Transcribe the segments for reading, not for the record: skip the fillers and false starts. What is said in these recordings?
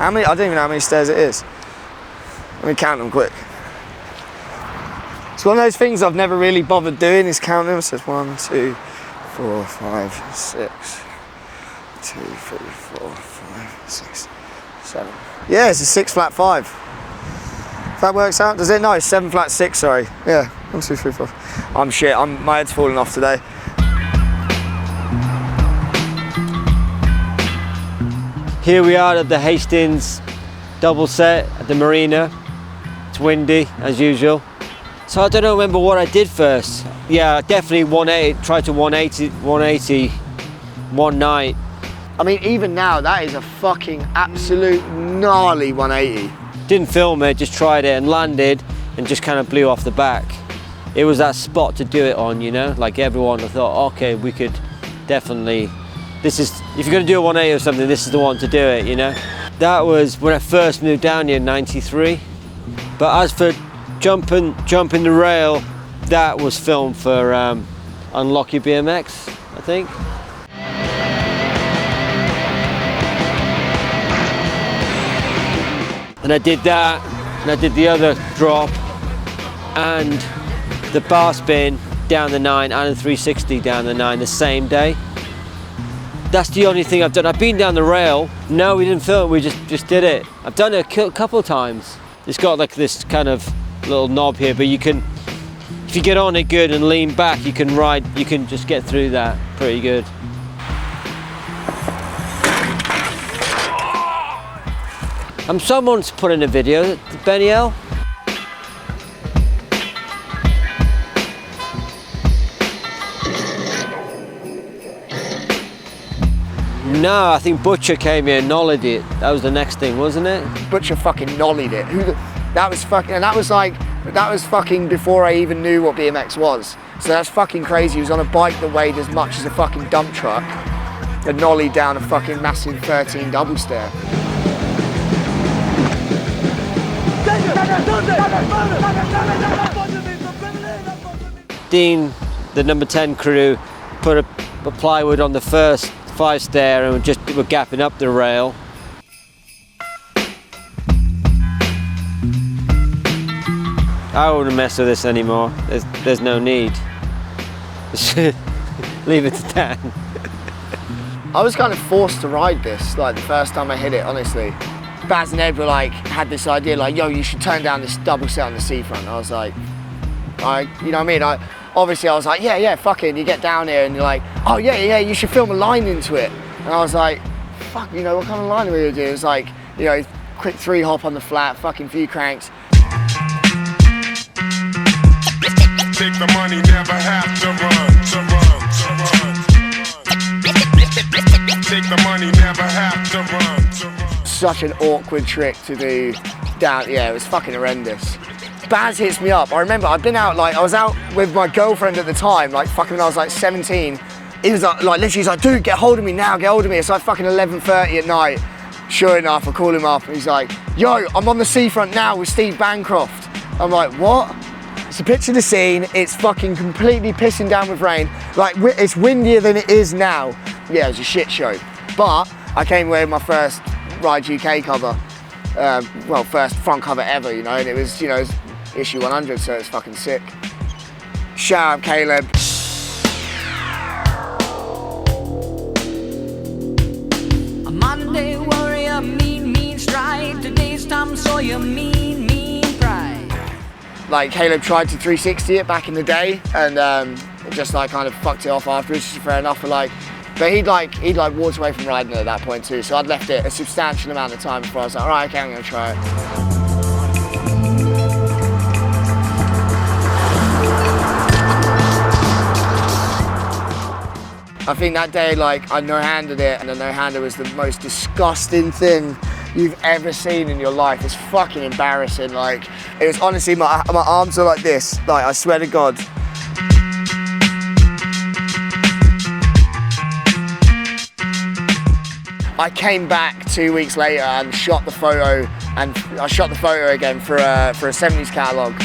How many? I don't even know how many stairs it is. Let me count them quick. It's one of those things I've never really bothered doing, is counting them. So it's 1, 2, 4, 5, 6, 2, 3, 4, 5, 6, 7. Yeah, it's a 6 flat 5. If that works out, does it? No, it's 7 flat 6, sorry. Yeah, 1, 2, 3, 4. I'm shit, my head's falling off today. Here we are at the Hastings double set at the Marina. It's windy, as usual. So I don't remember what I did first. Yeah, definitely 180, tried to 180 one night. I mean, even now, that is a fucking absolute gnarly 180. Didn't film it, just tried it and landed and just kind of blew off the back. It was that spot to do it on, you know? Like everyone, I thought, okay, we could definitely, if you're gonna do a 180 or something, this is the one to do it, you know? That was when I first moved down here in '93. But as for jumping the rail, that was filmed for Unlock Your BMX, I think. And I did that, and I did the other drop, and the bar spin down the 9 and the 360 down the 9 the same day. That's the only thing I've done. I've been down the rail. No, we didn't film it, we just did it. I've done it a couple of times. It's got like this kind of little knob here, but you can, if you get on it good and lean back, you can ride, you can just get through that pretty good. Someone's put in a video, Benny L. No, I think Butcher came here and nollied it. That was the next thing, wasn't it? Butcher fucking nollied it. That was fucking, and that was fucking before I even knew what BMX was. So that's fucking crazy. He was on a bike that weighed as much as a fucking dump truck and nollied down a fucking massive 13 double stair. Dean, the number 10 crew, put a plywood on the first 5 stair and we're gapping up the rail. I wouldn't mess with this anymore. There's no need. Leave it to Dan. I was kind of forced to ride this, like the first time I hit it, honestly. Baz and Ed were like, had this idea like, yo, you should turn down this double set on the seafront. I was like, you know what I mean? Obviously I was like, yeah, fuck it. You get down here and you're like, oh yeah, you should film a line into it. And I was like, fuck, you know, what kind of line are we gonna do? It was like, you know, quick 3 hop on the flat, fucking few cranks. Take the money, never have to run. Take the money, never have to run. Such an awkward trick to do down, yeah, it was fucking horrendous. Baz hits me up. I remember I'd been out, like, I was out with my girlfriend at the time, like fucking when I was like 17. He was like literally, he's like, dude, get hold of me now, get hold of me. It's like fucking 11:30 at night. Sure enough, I call him up and he's like, yo, I'm on the seafront now with Steve Bancroft. I'm like, what? So picture the scene, it's fucking completely pissing down with rain. Like, it's windier than it is now. Yeah, it was a shit show. But I came with my first Ride UK cover. Well, first front cover ever, you know, and it was, you know, issue 100, so it's fucking sick. Shout out Caleb. A Monday warrior, mean stride. Today's Tom Sawyer, mean pride. Like, Caleb tried to 360 it back in the day, and it just like kind of fucked it off afterwards, which is fair enough. But he'd walked away from riding it at that point too, so I'd left it a substantial amount of time before I was like, all right, okay, I'm gonna try it. I think that day, like, I no-handed it, and the no-hander was the most disgusting thing you've ever seen in your life. It's fucking embarrassing. Like, it was honestly, my arms are like this, like, I swear to God. I came back 2 weeks later and shot the photo, and I shot the photo again for a 70s catalogue.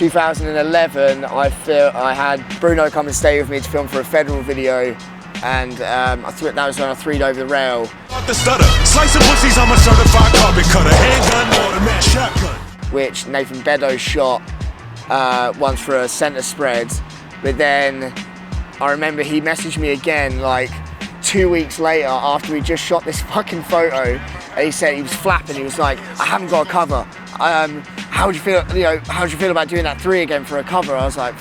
2011, I had Bruno come and stay with me to film for a federal video, and that was when I 3'd over the rail. Which Nathan Beddoes shot once for a centre spread, but then I remember he messaged me again like 2 weeks later after we just shot this fucking photo, and he said he was flapping. He was like, "I haven't got a cover. How would you feel? How would you feel about doing that 3 again for a cover?" I was like,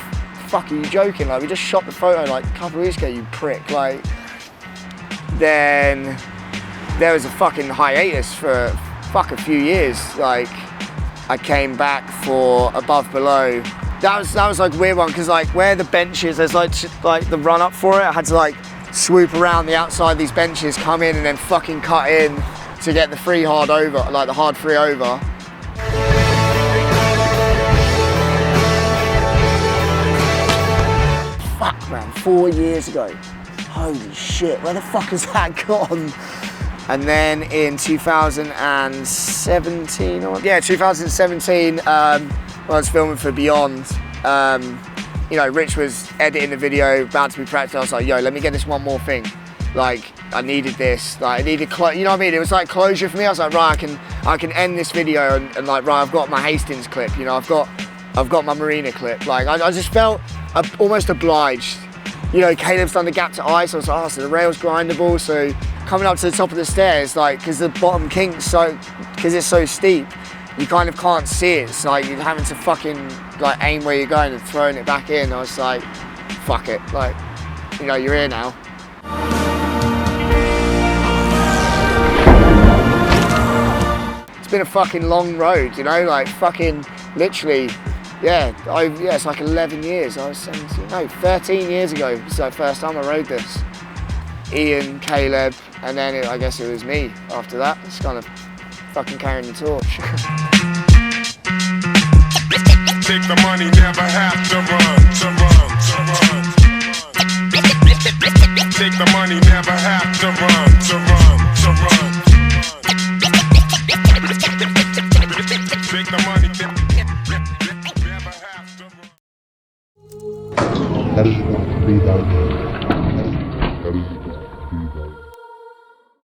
"Fuck, are you joking? Like, we just shot the photo like a couple of weeks ago, you prick." Like, then there was a fucking hiatus for a few years. Like, I came back for Above Below. That was like a weird one, because like where the benches, there's like the run up for it. I had to like swoop around the outside of these benches, come in, and then fucking cut in to get the free hard over, like the hard free over. Fuck man, 4 years ago. Holy shit, where the fuck has that gone? And then in 2017, when I was filming for Beyond, you know, Rich was editing the video, about to be practiced. I was like, yo, let me get this one more thing. Like, I needed this. Like, I needed, you know what I mean? It was like closure for me. I was like, right, I can end this video and like, right, I've got my Hastings clip. You know, I've got my Marina clip. Like, I just felt almost obliged. You know, Caleb's done the gap to ice. I was like, oh, so the rail's grindable. So coming up to the top of the stairs, like, because the bottom kinks, because it's so steep, you kind of can't see it. It's like you're having to fucking like aim where you're going and throwing it back in. I was like, fuck it, like, you know, you're here now. It's been a fucking long road, you know, like fucking literally, yeah, it's like 11 years. I was 13 years ago. It's the first time I rode this. Ian, Caleb, and then I guess it was me after that. It's kind of fucking carrying the torch. Take the money, never have to run. Take the money, never have to run.